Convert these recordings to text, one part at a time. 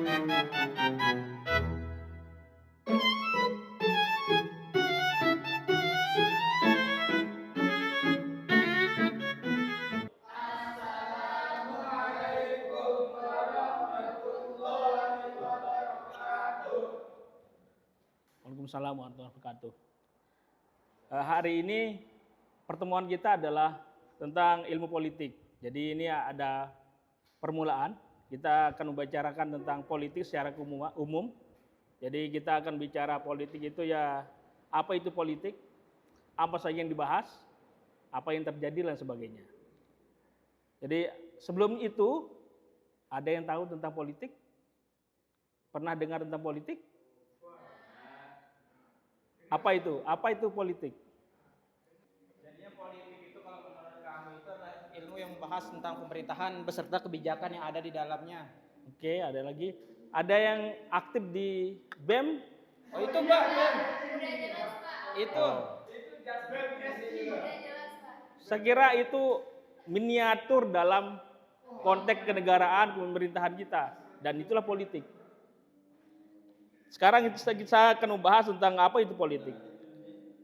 Waalaikumsalam warahmatullahi wabarakatuh. Hari ini pertemuan kita adalah tentang ilmu politik. Jadi ini ada permulaan. Kita akan membicarakan tentang politik secara umum. Jadi kita akan bicara politik itu ya apa itu politik, apa saja yang dibahas, apa yang terjadi dan sebagainya. Jadi sebelum itu ada yang tahu tentang politik? Pernah dengar tentang politik? Apa itu? Apa itu politik? Jadinya politik itu kalau menurut kamu itu adalah ilmu yang membahas tentang pemerintahan beserta kebijakan yang ada di dalamnya. Oke, ada lagi. Ada yang aktif di BEM? Oh itu Mbak, BEM. Itu. Saya kira itu miniatur dalam konteks kenegaraan pemerintahan kita. Dan itulah politik. Sekarang kita akan membahas tentang apa itu politik.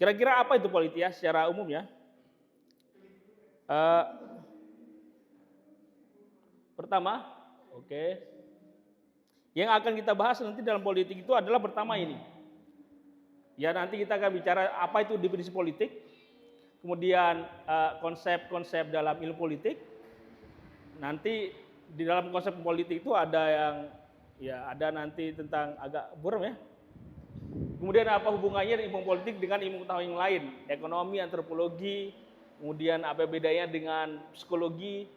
Kira-kira apa itu politik ya secara umum ya? Pertama, oke. Yang akan kita bahas nanti dalam politik itu adalah pertama ini. Ya nanti kita akan bicara apa itu definisi politik, kemudian konsep-konsep dalam ilmu politik. Nanti di dalam konsep politik itu ada yang ya ada nanti tentang agak buram ya. Kemudian apa hubungannya ilmu politik dengan ilmu pengetahuan yang lain, ekonomi, antropologi, kemudian apa bedanya dengan psikologi,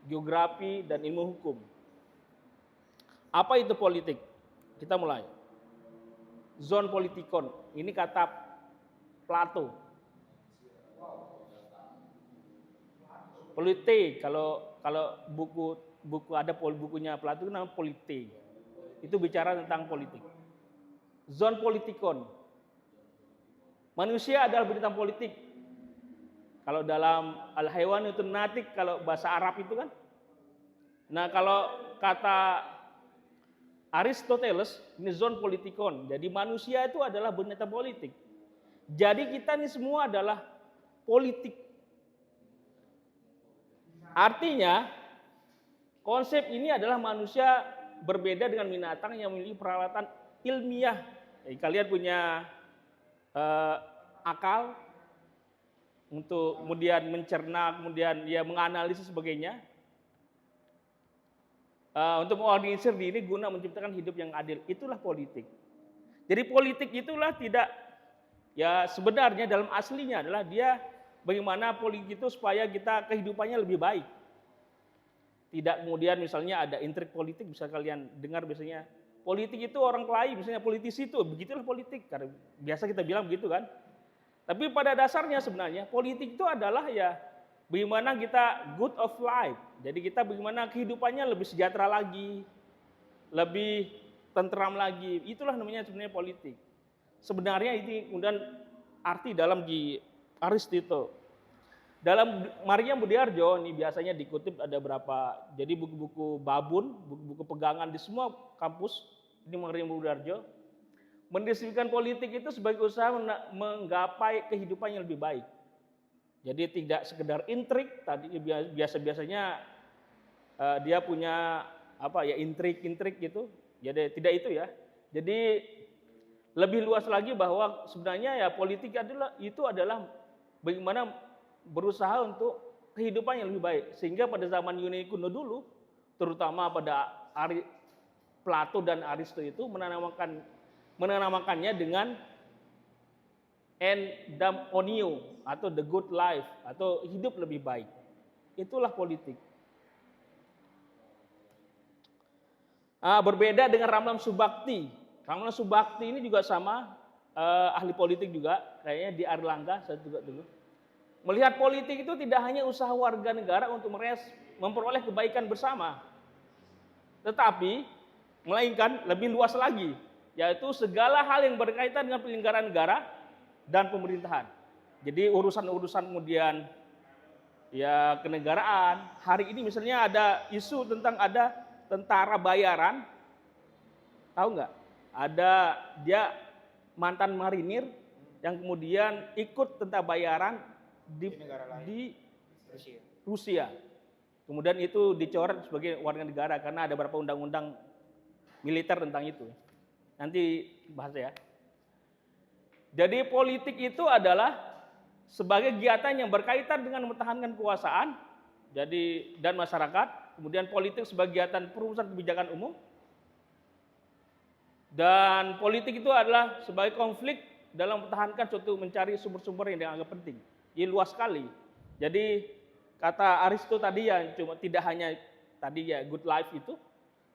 geografi, dan ilmu hukum. Apa itu politik? Kita mulai. Zon politikon, ini kata Plato. Polite, kalau buku ada bukunya Plato itu namanya polite. Itu bicara tentang politik. Zon politikon. Manusia adalah bintang politik. Kalau dalam al-haywan itu natik, kalau bahasa Arab itu kan. Nah kalau kata Aristoteles, ini zon politikon. Jadi manusia itu adalah bintang politik. Jadi kita ini semua adalah politik. Artinya konsep ini adalah manusia berbeda dengan binatang yang memiliki peralatan ilmiah. Jadi kalian punya akal untuk kemudian mencerna, kemudian ya menganalisis sebagainya. Untuk mengorganisir diri guna menciptakan hidup yang adil. Itulah politik. Jadi politik itulah tidak ya sebenarnya dalam aslinya adalah dia bagaimana politik itu supaya kita kehidupannya lebih baik. Tidak kemudian misalnya ada intrik politik, bisa kalian dengar biasanya politik itu orang kelahi, misalnya politisi itu, begitulah politik. Karena biasa kita bilang begitu kan. Tapi pada dasarnya sebenarnya politik itu adalah ya bagaimana kita good of life. Jadi kita bagaimana kehidupannya lebih sejahtera lagi, lebih tentram lagi. Itulah namanya sebenarnya politik. Sebenarnya ini kemudian arti dalam di Aristoteles. Dalam Maria Budiarjo ini biasanya dikutip ada berapa, jadi buku-buku babun, buku-buku pegangan di semua kampus, ini Maria Budiarjo, mendeskripsikan politik itu sebagai usaha menggapai kehidupan yang lebih baik. Jadi tidak sekedar intrik, tadi biasa-biasanya dia punya apa ya intrik gitu, jadi tidak itu ya. Jadi lebih luas lagi bahwa sebenarnya ya politik adalah bagaimana berusaha untuk kehidupan yang lebih baik. Sehingga pada zaman Yunani kuno dulu, terutama pada Plato dan Aristoteles itu menamakannya dengan endamonio atau the good life atau hidup lebih baik. Itulah politik. Berbeda dengan Ramlan Subakti. Ramlan Subakti ini juga sama ahli politik juga, kayaknya di Airlangga saya juga dulu. Melihat politik itu tidak hanya usaha warga negara untuk memperoleh kebaikan bersama, tetapi melainkan lebih luas lagi, yaitu segala hal yang berkaitan dengan penyelenggaraan negara dan pemerintahan. Jadi urusan-urusan kemudian ya kenegaraan. Hari ini misalnya ada isu tentang ada tentara bayaran Tahu nggak? Ada dia mantan marinir yang kemudian ikut tentara bayaran Di negara lain. di Rusia. Rusia. Kemudian itu dicoret sebagai warga negara karena ada beberapa undang-undang militer tentang itu. Nanti bahas ya. Jadi politik itu adalah sebagai kegiatan yang berkaitan dengan mempertahankan kekuasaan dan masyarakat. Kemudian politik sebagai kegiatan perumusan kebijakan umum. Dan politik itu adalah sebagai konflik dalam mempertahankan suatu mencari sumber-sumber yang dianggap penting. Ini luas sekali. Jadi kata Aristo tadi ya cuma tidak hanya tadi ya good life itu,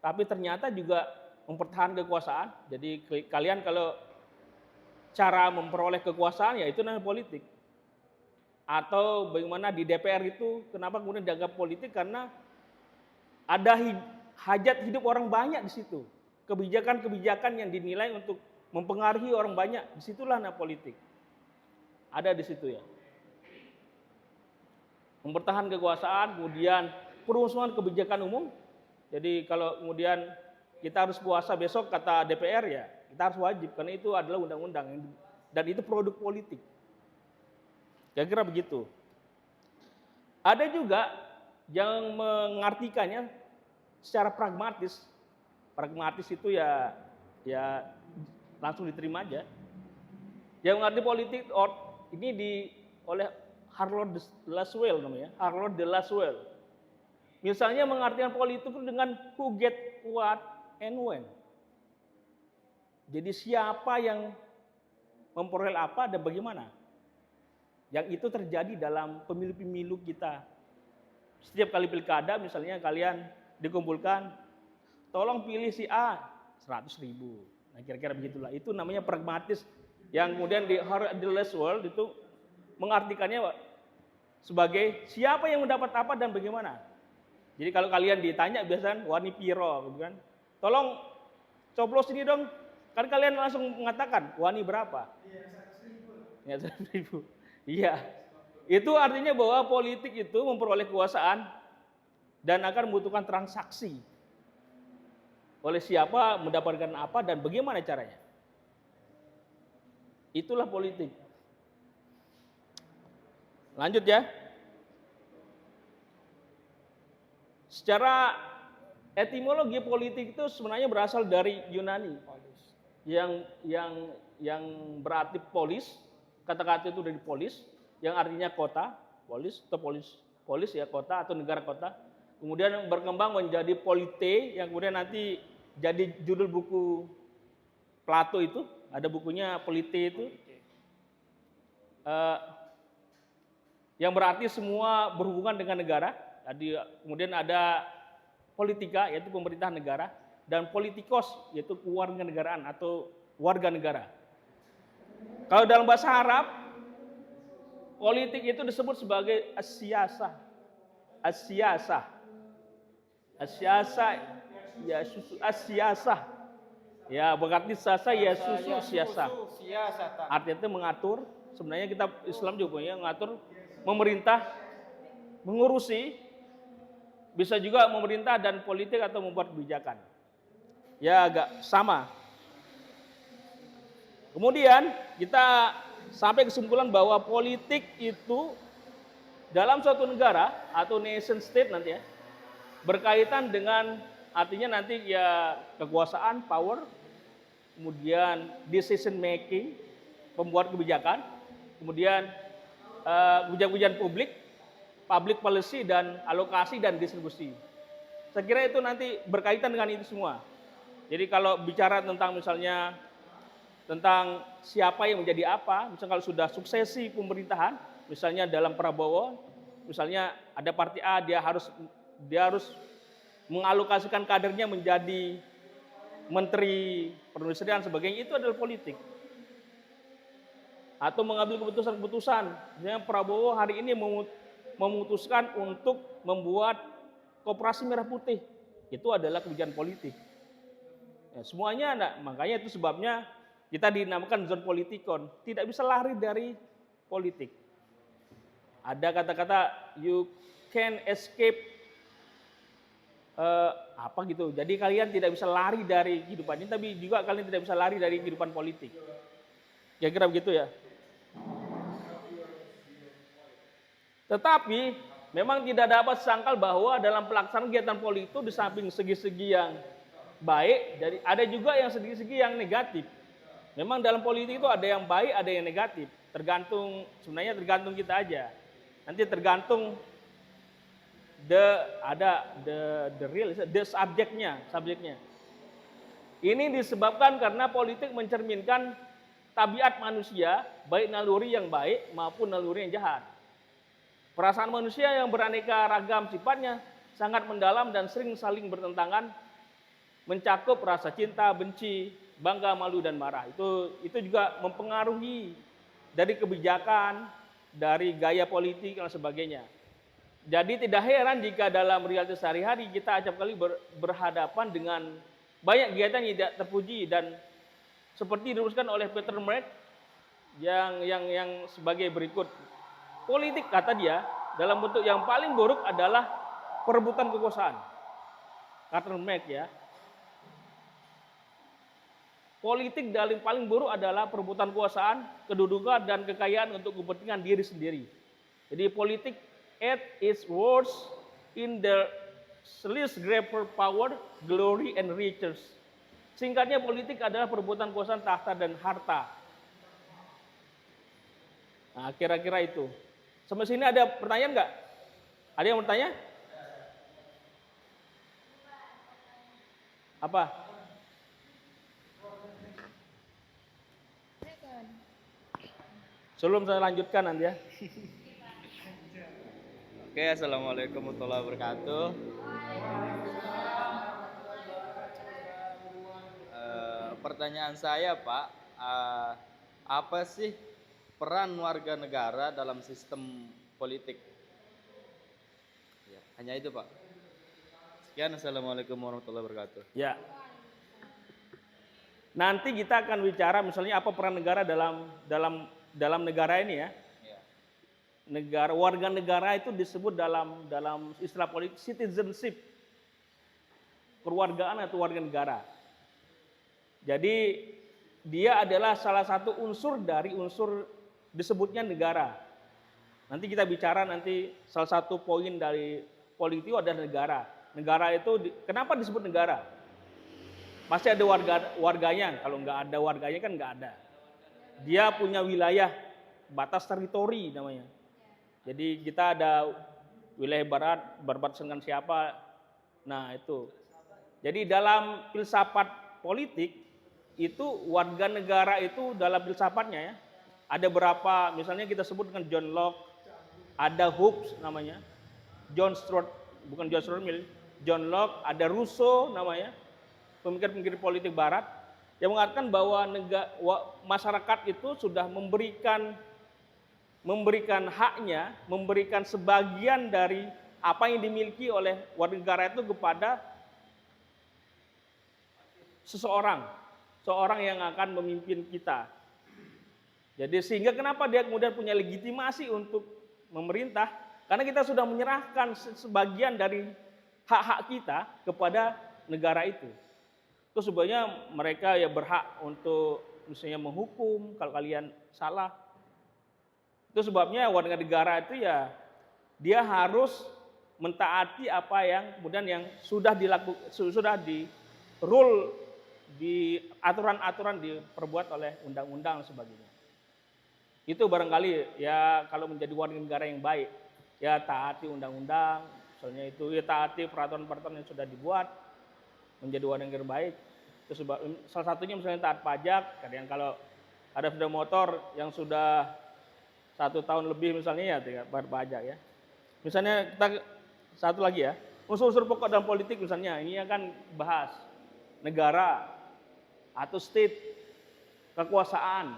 tapi ternyata juga mempertahankan kekuasaan. Jadi kalian kalau cara memperoleh kekuasaan ya itu namanya politik. Atau bagaimana di DPR itu kenapa kemudian dianggap politik karena ada hajat hidup orang banyak di situ. Kebijakan-kebijakan yang dinilai untuk mempengaruhi orang banyak, disitulah nah politik. Ada di situ ya. Mempertahankan kekuasaan, kemudian perumusan kebijakan umum. Jadi kalau kemudian kita harus puasa besok kata DPR ya, kita harus wajib karena itu adalah undang-undang dan itu produk politik. Kira-kira begitu. Ada juga yang mengartikannya secara pragmatis. Pragmatis itu ya langsung diterima aja. Yang mengerti politik ini oleh Harold de Lasswell namanya, Harold de Lasswell. Misalnya mengartikan politik itu dengan who get what and when. Jadi siapa yang memperoleh apa dan bagaimana. Yang itu terjadi dalam pemilu-pemilu kita. Setiap kali pilkada misalnya kalian dikumpulkan, tolong pilih si A 100.000. Nah kira-kira begitulah. Itu namanya pragmatis. Yang kemudian di Harold de Lasswell itu mengartikannya sebagai siapa yang mendapat apa dan bagaimana. Jadi kalau kalian ditanya biasanya wani piro gitu kan. Tolong coblos ini dong. Kan kalian langsung mengatakan wani berapa? Iya 100.000. Iya. Itu artinya bahwa politik itu memperoleh kekuasaan dan akan membutuhkan transaksi. Oleh siapa, mendapatkan apa, dan bagaimana caranya. Itulah politik. Lanjut ya. Secara etimologi politik itu sebenarnya berasal dari Yunani. Yang berarti polis, kata-kata itu dari polis, yang artinya kota, polis atau polis ya kota atau negara kota. Kemudian berkembang menjadi polite yang kemudian nanti jadi judul buku Plato itu, ada bukunya Polite itu. Yang berarti semua berhubungan dengan negara. Jadi kemudian ada politika yaitu pemerintahan negara dan politikos yaitu kewarganegaraan atau warga negara. Kalau dalam bahasa Arab politik itu disebut sebagai as-siyasah. As-siyasah. As-siyasah ya susu as-siyasah. Ya berarti sasa ya susu siyasah. Artinya itu mengatur. Sebenarnya kita Islam juga punya mengatur, memerintah, mengurusi, bisa juga memerintah dan politik atau membuat kebijakan. Ya agak sama. Kemudian kita sampai kesimpulan bahwa politik itu dalam suatu negara atau nation state nanti ya berkaitan dengan artinya nanti ya kekuasaan, power, kemudian decision making, pembuat kebijakan, kemudian kebijakan publik, public policy dan alokasi dan distribusi. Saya kira itu nanti berkaitan dengan itu semua. Jadi kalau bicara tentang misalnya tentang siapa yang menjadi apa, misalnya kalau sudah suksesi pemerintahan, misalnya dalam Prabowo, misalnya ada partai A, dia harus mengalokasikan kadernya menjadi menteri perindustrian sebagainya, itu adalah politik. Atau mengambil keputusan-keputusan, misalnya Prabowo hari ini memutuskan untuk membuat Koperasi Merah Putih, itu adalah kebijakan politik. Ya, semuanya ada, makanya itu sebabnya kita dinamakan zon politikon, tidak bisa lari dari politik. Ada kata-kata you can escape apa gitu. Jadi kalian tidak bisa lari dari kehidupan ini, tapi juga kalian tidak bisa lari dari kehidupan politik. Kira-kira begitu ya. Tetapi memang tidak dapat sangkal bahwa dalam pelaksanaan kegiatan politik itu di samping segi-segi yang baik, jadi ada juga yang segi-segi yang negatif. Memang dalam politik itu ada yang baik, ada yang negatif. Sebenarnya tergantung kita aja. Nanti tergantung subjeknya. Ini disebabkan karena politik mencerminkan tabiat manusia, baik naluri yang baik maupun naluri yang jahat. Perasaan manusia yang beraneka ragam sifatnya sangat mendalam dan sering saling bertentangan, mencakup rasa cinta, benci, bangga, malu, dan marah. Itu juga mempengaruhi dari kebijakan, dari gaya politik dan sebagainya. Jadi tidak heran jika dalam realitas sehari-hari kita acap kali berhadapan dengan banyak kegiatan yang tidak terpuji, dan seperti dirumuskan oleh Peter Mark yang sebagai berikut. Politik, kata dia, dalam bentuk yang paling buruk adalah perebutan kekuasaan. Kata Mark ya. Politik paling buruk adalah perebutan kekuasaan, kedudukan, dan kekayaan untuk kepentingan diri sendiri. Jadi politik at its worst in the least greater power, glory, and riches. Singkatnya, politik adalah perebutan kekuasaan, tahta, dan harta. Nah, kira-kira itu. Sampai sini ada pertanyaan nggak? Ada yang bertanya? Apa? Sebelum saya lanjutkan nanti ya. Oke, assalamualaikum warahmatullahi wabarakatuh. Pertanyaan saya, Pak, apa sih peran warga negara dalam sistem politik? Ya, hanya itu, Pak. Sekian, assalamualaikum warahmatullahi wabarakatuh. Ya. Nanti kita akan bicara misalnya apa peran negara dalam negara ini ya. Warga negara itu disebut dalam istilah politik citizenship, kewargaan atau warga negara. Jadi dia adalah salah satu unsur dari unsur disebutnya negara. Nanti kita bicara salah satu poin dari politik itu adalah negara. Negara itu kenapa disebut negara? Pasti ada warganya. Kalau nggak ada warganya kan nggak ada. Dia punya wilayah, batas teritori namanya. Jadi kita ada wilayah barat, berbatasan dengan siapa. Nah itu. Jadi dalam filsafat politik itu warga negara itu dalam filsafatnya ya. Ada berapa, misalnya kita sebut dengan John Locke, ada Hobbes namanya, John Locke, ada Rousseau namanya, pemikir-pemikir politik barat, yang mengatakan bahwa masyarakat itu sudah memberikan haknya, memberikan sebagian dari apa yang dimiliki oleh warga negara itu kepada seorang yang akan memimpin kita. Jadi sehingga kenapa dia kemudian punya legitimasi untuk memerintah? Karena kita sudah menyerahkan sebagian dari hak-hak kita kepada negara itu. Itu sebenarnya mereka ya berhak untuk misalnya menghukum kalau kalian salah. Itu sebabnya warga negara itu ya dia harus mentaati apa yang kemudian yang sudah di rule, di aturan-aturan diperbuat oleh undang-undang dan sebagainya. Itu barangkali ya kalau menjadi warga negara yang baik, ya taati undang-undang, misalnya itu ya taati peraturan-peraturan yang sudah dibuat, menjadi warga negara baik. Itu sebab salah satunya misalnya taat pajak, kadang kalau ada sepeda motor yang sudah 1 tahun lebih misalnya ya bayar pajak ya. Misalnya kita satu lagi ya, unsur-unsur pokok dalam politik misalnya ini akan bahas negara atau state, kekuasaan,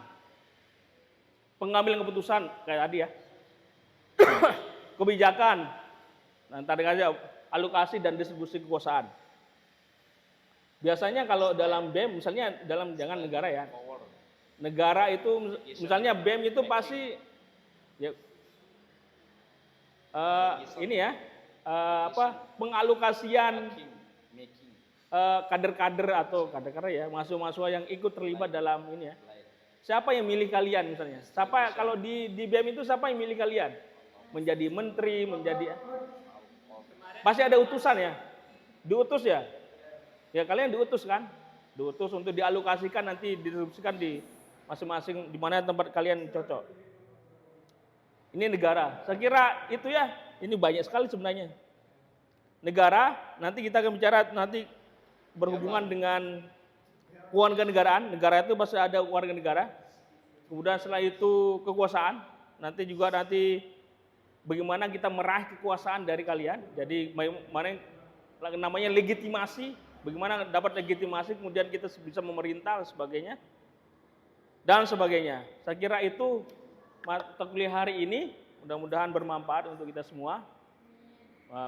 pengambilan keputusan kayak tadi ya, kebijakan, nanti aja alokasi dan distribusi kekuasaan. Biasanya kalau dalam BEM, misalnya jangan negara ya, negara itu misalnya BEM itu pasti ya, ini ya pengalokasian Making. kader-kader atau kader-kader ya, mahasiswa-mahasiswa yang ikut terlibat dalam ini ya. Siapa yang milih kalian misalnya? Siapa kalau di BEM itu siapa yang milih kalian? Menjadi menteri, menjadi pasti ada utusan ya. Diutus ya. Ya kalian diutus kan? Diutus untuk dialokasikan nanti didistribusikan di masing-masing di mana tempat kalian cocok. Ini negara. Saya kira itu ya. Ini banyak sekali sebenarnya. Negara, nanti kita akan bicara nanti berhubungan dengan kewarganegaraan. Negara itu pasti ada warga negara. Kemudian setelah itu kekuasaan. Nanti juga bagaimana kita meraih kekuasaan dari kalian. Jadi mana namanya legitimasi. Bagaimana dapat legitimasi kemudian kita bisa memerintah dan sebagainya. Dan sebagainya. Saya kira itu mata kuliah hari ini mudah-mudahan bermanfaat untuk kita semua.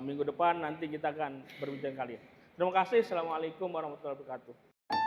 Minggu depan nanti kita akan berbincang kalian. Terima kasih. Assalamualaikum warahmatullahi wabarakatuh.